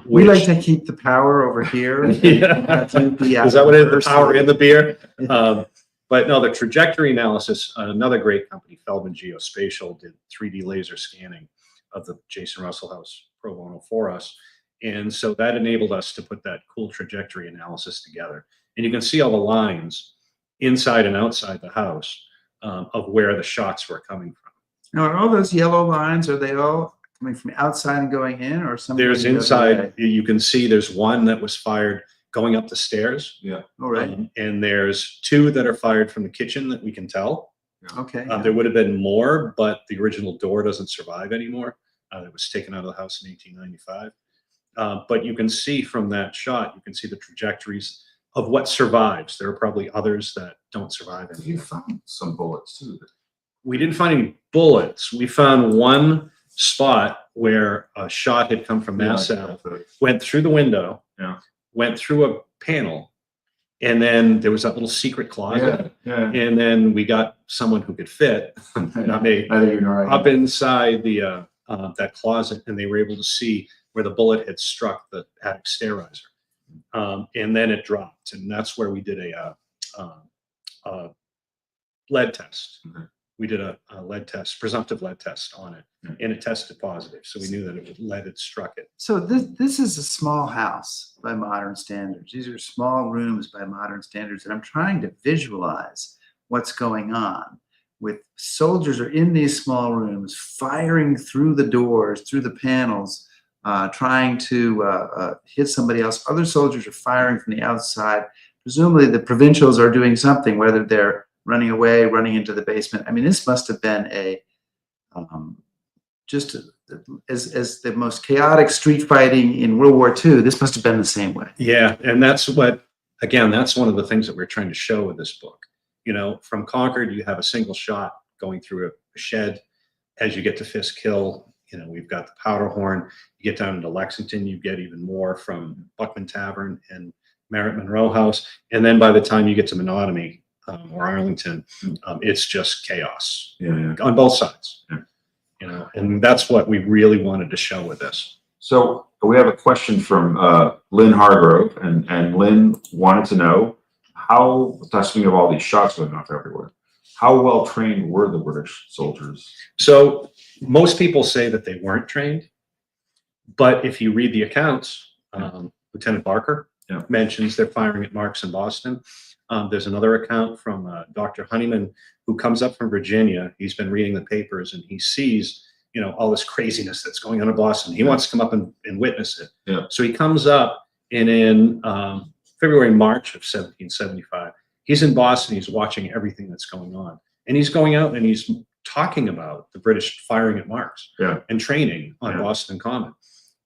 We like to keep the power over here. Yeah. Is that what it is? The power in the beer? But no, the trajectory analysis, another great company, Feldman Geospatial, did 3D laser scanning of the Jason Russell House pro bono for us. And so that enabled us to put that cool trajectory analysis together. And you can see all the lines inside and outside the house of where the shots were coming from. Now, are all those yellow lines, are they all coming from outside and going in, or something? There's inside, you can see there's one that was fired going up the stairs. Yeah. All right. And there's 2 that are fired from the kitchen that we can tell. Okay. There would have been more, but the original door doesn't survive anymore. It was taken out of the house in 1895. But you can see from that shot, you can see the trajectories of what survives. There are probably others that don't survive anymore. You found some bullets too. We didn't find any bullets. We found one spot where a shot had come from Mass Ave, went through the window, went through a panel, and then there was that little secret closet. Yeah. And then we got someone who could fit, not me, Neither you nor I. up inside the that closet, and they were able to see where the bullet had struck the attic stair riser. And then it dropped, and that's where we did a lead test. Okay. We did a lead test, presumptive lead test on it, and it tested positive. So we knew that lead had struck it. So this is a small house by modern standards. These are small rooms by modern standards, and I'm trying to visualize what's going on with soldiers are in these small rooms, firing through the doors, through the panels, trying to hit somebody else. Other soldiers are firing from the outside. Presumably the provincials are doing something, whether they're running away, running into the basement. I mean, this must have been as the most chaotic street fighting in World War II. This must have been the same way. Yeah, and that's what again, that's one of the things that we're trying to show with this book. You know, from Concord, you have a single shot going through a shed. As you get to Fisk Hill, you know, we've got the powder horn. You get down into Lexington, you get even more from Buckman Tavern and Merritt Monroe House. And then by the time you get to Menotomy or Arlington, it's just chaos on both sides. You know, and that's what we really wanted to show with this. So we have a question from Lynn Hargrove, and Lynn wanted to know how, speaking of all these shots going off everywhere, how well trained were the British soldiers? So most people say that they weren't trained, but if you read the accounts, Lieutenant Barker mentions they're firing at marks in Boston. There's another account from Dr. Honeyman, who comes up from Virginia. He's been reading the papers and he sees, you know, all this craziness that's going on in Boston. He wants to come up and witness it. So he comes up, and in February, March of 1775, he's in Boston. He's watching everything that's going on, and he's going out and he's talking about the British firing at marks and training on Boston Common.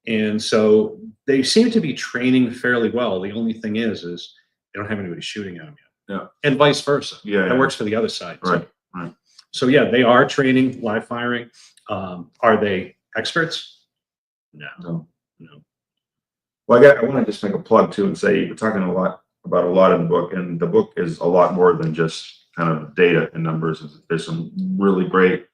And so they seem to be training fairly well. The only thing is they don't have anybody shooting at them yet. And vice versa. That works for the other side. Right. So yeah, they are training live firing. Are they experts? No. Well, I want to just make a plug too and say we're talking about a lot in the book, and the book is a lot more than just kind of data and numbers. There's some really great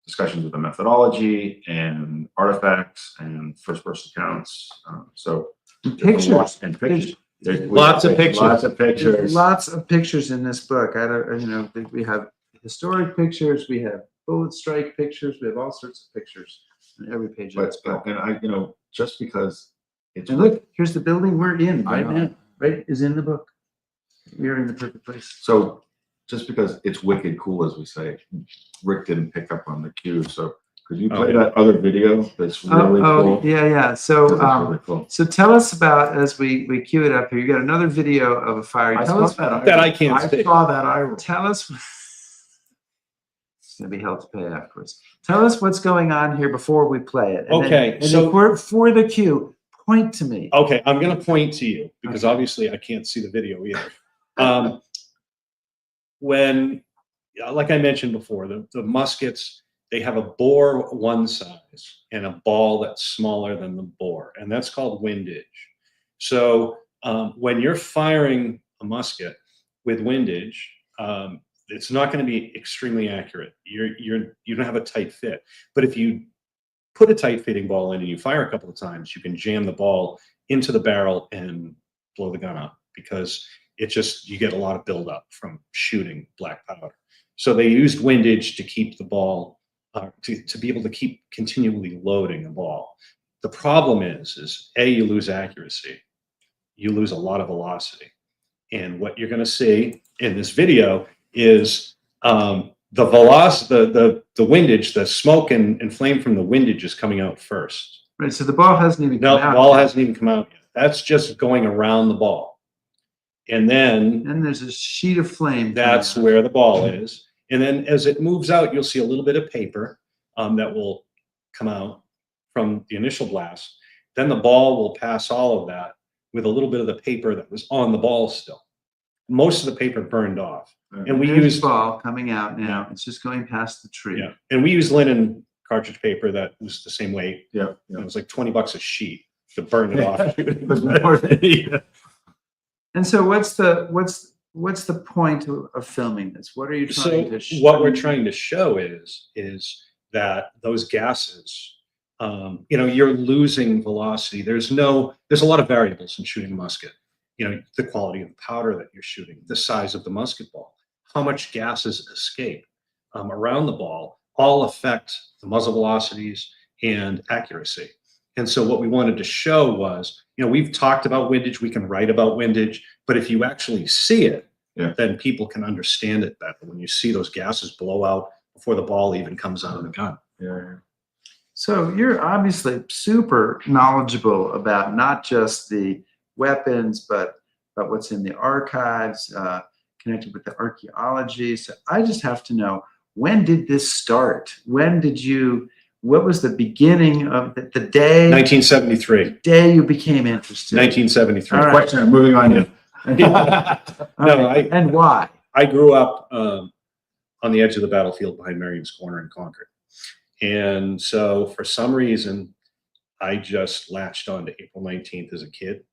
discussions of the methodology and artifacts and first-person accounts. So Pictures. and pictures. Lots of pictures. Lots of pictures. There's lots of pictures in this book. I don't, you know, we have historic pictures, we have bullet strike pictures, we have all sorts of pictures on every page of this book. And I, you know, just because it's And look, here's the building we're in I right know. now, right, is in the book. We are in the perfect place. so just because it's wicked cool, as we say, Rick didn't pick up on the cue. So could you play that other video that's really cool? Yeah. So, That's really cool. so tell us about, as we cue it up here, you got another video of a firing. Tell us, That I can't see. saw that. I tell us, it's gonna be hell to pay afterwards. Tell us what's going on here before we play it. And Okay, then so- for the cue, point to me. Okay, I'm going to point to you because obviously I can't see the video either. When, like I mentioned before, the muskets, they have a bore one size and a ball that's smaller than the bore, and that's called windage. So when you're firing a musket with windage, it's not going to be extremely accurate. You don't have a tight fit, but if you put a tight fitting ball in and you fire a couple of times, you can jam the ball into the barrel and blow the gun up, because you get a lot of buildup from shooting black powder. So they used windage to keep the ball, to be able to keep continually loading the ball. The problem is A, you lose accuracy, you lose a lot of velocity. And what you're going to see in this video is the velocity, the windage, the smoke and flame from the windage is coming out first. Right, so the ball hasn't even No, come the out ball yet. hasn't even come out yet. That's just going around the ball. And then Then there's a sheet of flame. that's coming out. where the ball is. And then as it moves out, you'll see a little bit of paper that will come out from the initial blast. Then the ball will pass all of that with a little bit of the paper that was on the ball still. Most of the paper burned off. And we There's used the ball coming out now. It's just going past the tree. and we used linen cartridge paper that was the same weight. Yeah. It was like $20 a sheet to burn it off. And so what's the point of filming this? What are you trying to show? What we're trying to show is that those gases, you're losing velocity. There's a lot of variables in shooting a musket. The quality of the powder that you're shooting, the size of the musket ball, how much gases escape around the ball, all affect the muzzle velocities and accuracy. And so what we wanted to show was, we've talked about windage, we can write about windage, but if you actually see it, then people can understand it better when you see those gases blow out before the ball even comes out of the gun. So you're obviously super knowledgeable about not just the weapons, but what's in the archives, connected with the archaeology. So I just have to know, when did this start? What was the beginning of the day? 1973. Day you became interested. 1973. All right. Question, moving on. All No, right, and why? I grew up on the edge of the battlefield behind Marion's Corner in Concord. And so for some reason, I just latched on to April 19th as a kid.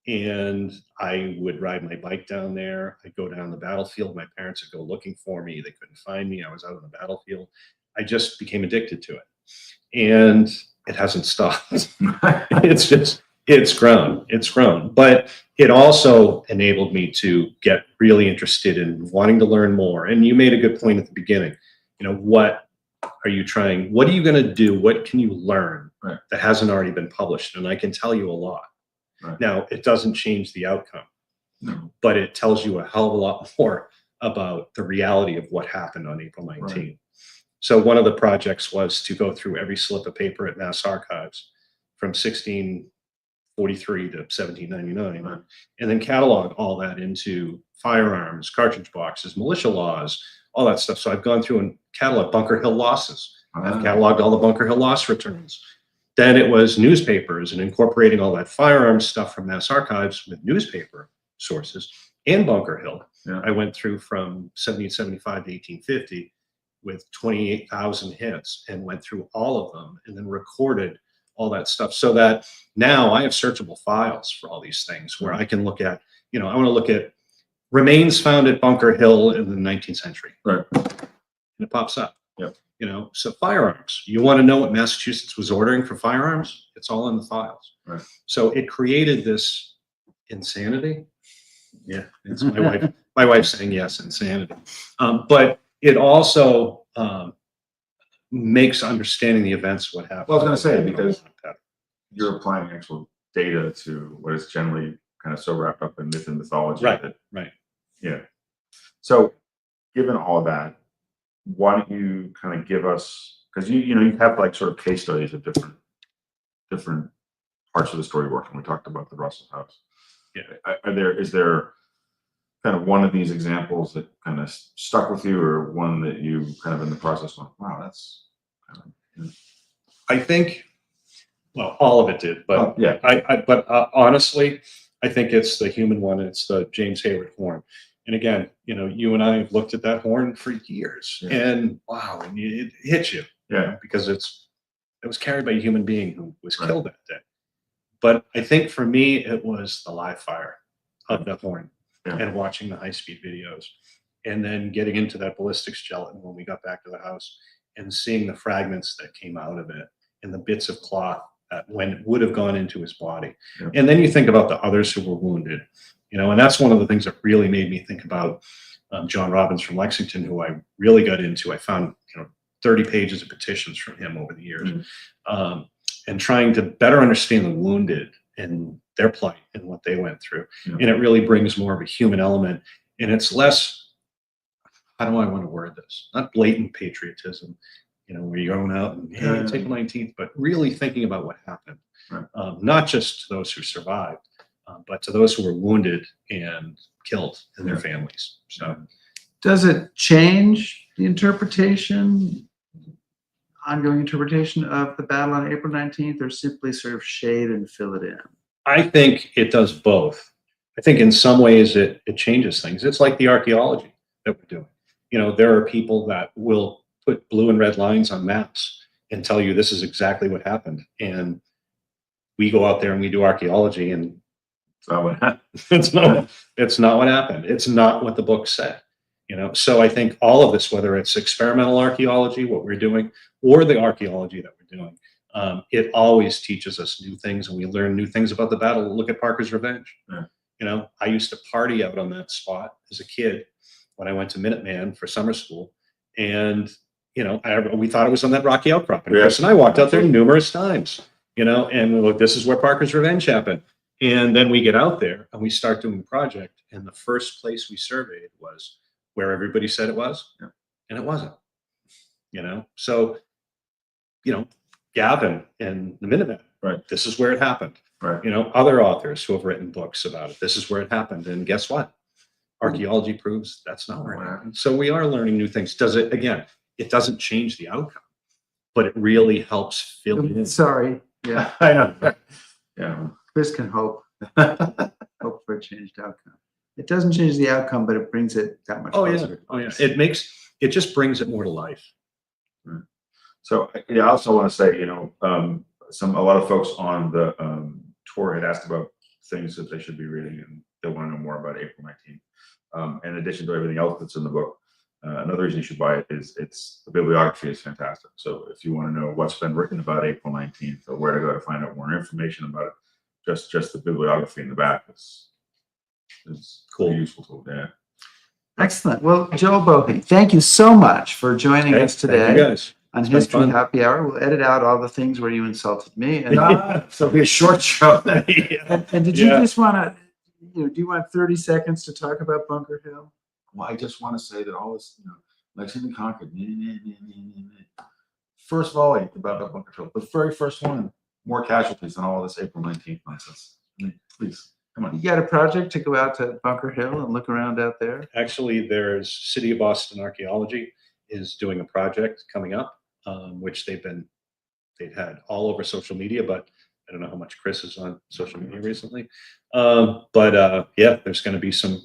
And I would ride my bike down there. I'd go down the battlefield. My parents would go looking for me. They couldn't find me. I was out on the battlefield. I just became addicted to it. And it hasn't stopped. It's grown. But it also enabled me to get really interested in wanting to learn more. And you made a good point at the beginning. What are you trying? What are you going to do? What can you learn that hasn't already been published? And I can tell you a lot. Right. Now, it doesn't change the outcome, No. but it tells you a hell of a lot more about the reality of what happened on April 19th. Right. So one of the projects was to go through every slip of paper at Mass Archives from 1643 to 1799, Right. and then catalog all that into firearms, cartridge boxes, militia laws, all that stuff. So I've gone through and cataloged Bunker Hill losses. I've cataloged all the Bunker Hill loss returns. Then it was newspapers and incorporating all that firearms stuff from Mass Archives with newspaper sources and Bunker Hill. Yeah. I went through from 1775 to 1850 with 28,000 hits and went through all of them and then recorded all that stuff so that now I have searchable files for all these things where I can look at, I want to look at remains found at Bunker Hill in the 19th century. Right. And it pops up. Yep. So firearms, you want to know what Massachusetts was ordering for firearms? It's all in the files. Right. So it created this insanity. Yeah, it's my wife saying yes, insanity. But it also makes understanding the events what happened. Well, I was going to say, because you're applying actual data to what is generally kind of so wrapped up in myth and mythology. Right. That, yeah. So given all that, why don't you kind of give us, because you have like sort of case studies of different parts of the story working. We talked about the Russell House. Yeah. Is there kind of one of these examples that kind of stuck with you, or one that you kind of in the process went, wow, that's kind of, I think, well, all of it did, but yeah. Honestly, I think it's the human one. It's the James Hayward horn. And again, you and I have looked at that horn for years, and wow, and it hits you, because it was carried by a human being who was killed that day. But I think for me, it was the live fire of the horn and watching the high-speed videos, and then getting into that ballistics gelatin when we got back to the house and seeing the fragments that came out of it and the bits of cloth that would have gone into his body. Yeah. And then you think about the others who were wounded. And that's one of the things that really made me think about John Robbins from Lexington, who I really got into. I found 30 pages of petitions from him over the years, and trying to better understand the wounded and their plight and what they went through. Yeah. And it really brings more of a human element, and it's less, how do I want to word this? Not blatant patriotism, where you're going out and it's April 19th, but really thinking about what happened, not just to those who survived, but to those who were wounded and killed and their families. So, does it change the ongoing interpretation of the battle on April 19th, or simply sort of shade and fill it in? I think it does both. I think in some ways it changes things. It's like the archaeology that we're doing. There are people that will put blue and red lines on maps and tell you this is exactly what happened. And we go out there and we do archaeology, and It's not what happened. it's not what happened. It's not what the book said. So I think all of this, whether it's experimental archaeology, what we're doing, or the archaeology that we're doing, it always teaches us new things, and we learn new things about the battle. Look at Parker's Revenge. Yeah. I used to party out on that spot as a kid when I went to Minuteman for summer school, and we thought it was on that rocky outcrop. And Chris and I walked out there numerous times, and we look, this is where Parker's Revenge happened. And then we get out there and we start doing the project, and the first place we surveyed was where everybody said it was, and it wasn't. So Gavin and the Minutemen, this is where it happened. Other authors who have written books about it, this is where it happened. And guess what? Archaeology proves that's not where it happened. So we are learning new things. It doesn't change the outcome, but it really helps fill it in. Sorry. Yeah. I know. Yeah. Chris can hope for a changed outcome. It doesn't change the outcome, but it brings it that much Oh, yeah. closer. Oh, yeah. It just brings it more to life. So, yeah, I also want to say, a lot of folks on the tour had asked about things that they should be reading, and they want to know more about April 19th. In addition to everything else that's in the book, another reason you should buy it is the bibliography is fantastic. So if you want to know what's been written about April 19th or where to go to find out more information about it, just the bibliography in the back is cool, useful tool. Yeah. Excellent. Well, Joel Bohy, thank you so much for joining Hey, us thank today you guys. on It's been History fun. Happy Hour. We'll edit out all the things where you insulted me. And, So it'll be a short show. Yeah. and did you Yeah. just want to, do you want 30 seconds to talk about Bunker Hill? Well, I just want to say that all this, Lexington, Concord, first volley about Bunker Hill, the very first one, more casualties than all of this April 19th nonsense. Please, come on. You got a project to go out to Bunker Hill and look around out there? Actually, there's City of Boston Archaeology is doing a project coming up, which they've had all over social media, but I don't know how much Chris is on social media recently. Yeah, there's going to be some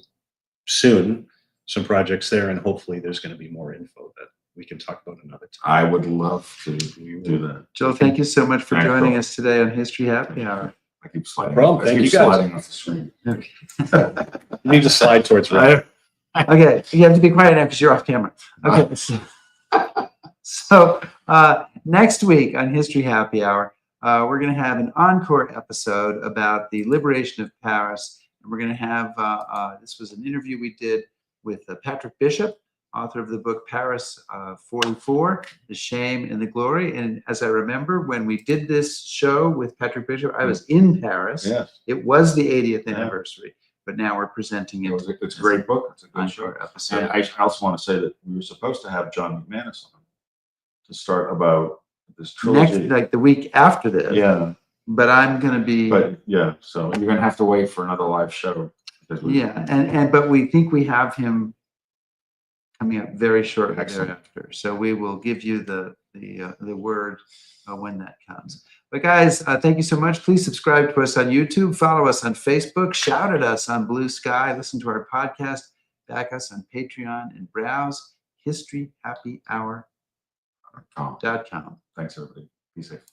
projects there, and hopefully there's going to be more info that we can talk about another time. I would love to do that. Joel, thank you so much for Thanks, joining bro. us today on History Happy Hour. I keep sliding. No problem. I Thank keep you, guys. sliding off the screen. You need to slide towards Rick. Okay, you have to be quiet now because you're off camera. Okay. So next week on History Happy Hour, we're going to have an encore episode about the liberation of Paris. And we're going to have, this was an interview we did with Patrick Bishop, author of the book Paris 44, The Shame and the Glory. And as I remember, when we did this show with Patrick Bishop, I was in Paris. Yes. It was the 80th Yeah. anniversary, but now we're presenting it. It's a great book. It's a good show. Encore episode. And I also want to say that we were supposed to have John McManus on to start about this trilogy. Next, like the week after this. Yeah, But I'm going to be. but yeah, so you're gonna have to wait for another live show because But we think we have him coming up very shortly Excellent. thereafter. So we will give you the word when that comes. But guys, thank you so much. Please subscribe to us on YouTube, follow us on Facebook, shout at us on Blue Sky, listen to our podcast, back us on Patreon, and browse historyhappyhour.com. Thanks everybody. Be safe.